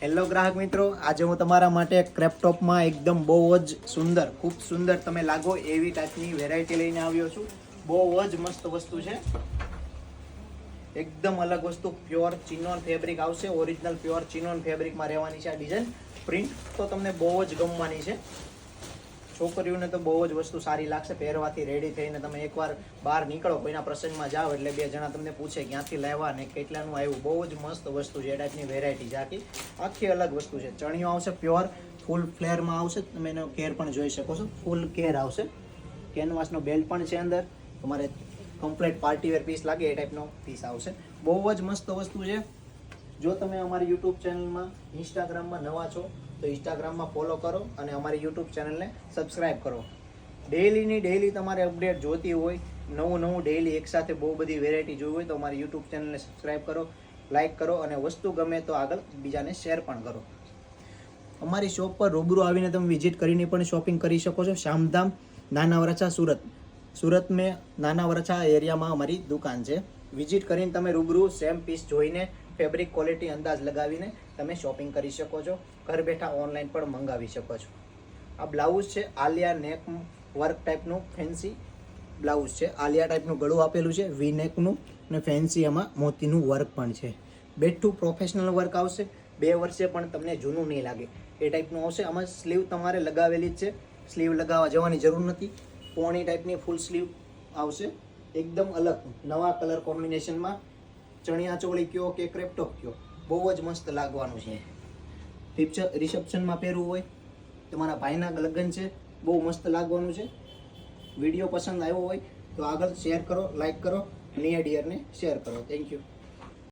Hello ગ્રાહક મિત્રો, આજે હું તમારા માટે ક્રેપ ટોપમાં એકદમ બહુ જ સુંદર, ખૂબ સુંદર તમે લાગો એવી ટાઈપની વેરાયટી લઈને આવ્યો છું. બહુ જ મસ્ત વસ્તુ છે, એકદમ અલગ વસ્તુ. પ્યોર ચિનોન ફેબ્રિક આવશે, ઓરિજિનલ પ્યોર ચિનોન ફેબ્રિકમાં રહેવાની છે. આ ડિઝાઇન પ્રિન્ટ તો તમને બહુ જ ગમવાની છે. છોકરીઓને તો બહુ જ વસ્તુ સારી લાગશે. પહેરવાથી રેડી થઈને તમે એકવાર બહાર નીકળો, કોઈના પ્રસંગમાં જાઓ એટલે બે જણા તમને પૂછે ક્યાંથી લાવ્યા ને કેટલાનું આવ્યું. બહુ જ મસ્ત વસ્તુ છે. એ ટાઈપની વેરાયટી છે. આખી અલગ વસ્તુ છે. ચણિયો આવશે પ્યોર ફૂલ ફ્લેરમાં આવશે. તમે એનો કેર પણ જોઈ શકો છો. ફૂલ કેર આવશે. કેનવાસનો બેલ્ટ પણ છે અંદર. તમારે કમ્પ્લીટ પાર્ટીવેર પીસ લાગે એ ટાઈપનો પીસ આવશે. બહુ જ મસ્ત વસ્તુ છે. જો તમે અમારી યુટ્યુબ ચેનલમાં ઇન્સ્ટાગ્રામમાં નવા છો તો ઇન્સ્ટાગ્રામમાં ફોલો કરો અને અમારી યુટ્યુબ ચેનલને સબસ્ક્રાઈબ કરો. ડેઈલીની ડેઈલી તમારે અપડેટ જોતી હોય, નવું ડેઈલી એકસાથે બહુ બધી વેરાયટી જોઈ હોય તો અમારી યુટ્યુબ ચેનલને સબસ્ક્રાઈબ કરો, લાઇક કરો અને વસ્તુ ગમે તો આગળ બીજાને શેર પણ કરો. અમારી શોપ પર રૂબરૂ આવીને તમે વિઝિટ કરીને પણ શોપિંગ કરી શકો છો. શામધામ, નાના વરાછા, સુરત મેં નાના વરાછા એરિયામાં અમારી દુકાન છે. વિઝિટ કરીને તમે રૂબરૂ સેમ પીસ જોઈને ફેબ્રિક ક્વોલિટી અંદાજ લગાવીને તમે શોપિંગ કરી શકો છો. ઘર બેઠા ઓનલાઈન પણ મંગાવી શકો છો. આ બ્લાઉઝ છે, આલિયા નેક વર્ક ટાઈપનું ફેન્સી બ્લાઉઝ છે. આલિયા ટાઈપનું ગળું આપેલું છે, વી નેકનું અને ફેન્સી એમાં મોતીનું વર્ક પણ છે. બેઠું પ્રોફેશનલ વર્ક આવશે. 2 વર્ષે પણ તમને જૂનું નહીં લાગે એ ટાઈપનું આવશે. આમાં સ્લીવ તમારે લગાવેલી જ છે, સ્લીવ લગાવવા જવાની જરૂર નથી. પોણી ટાઈપની ફૂલ સ્લીવ આવશે. એકદમ અલગ નવા કલર કોમ્બિનેશનમાં ચણિયા ચોળી કયો કે ક્રેપટોપ કયો, બહુ જ મસ્ત લાગવાનું છે. રિસેપ્શનમાં પહેરવું હોય, તમારા ભાઈના લગ્ન છે, બહુ મસ્ત લાગવાનું છે. વિડીયો પસંદ આવ્યો હોય તો આગળ શેર કરો, લાઈક કરો, નિયર ડિયરને શેર કરો. Thank you.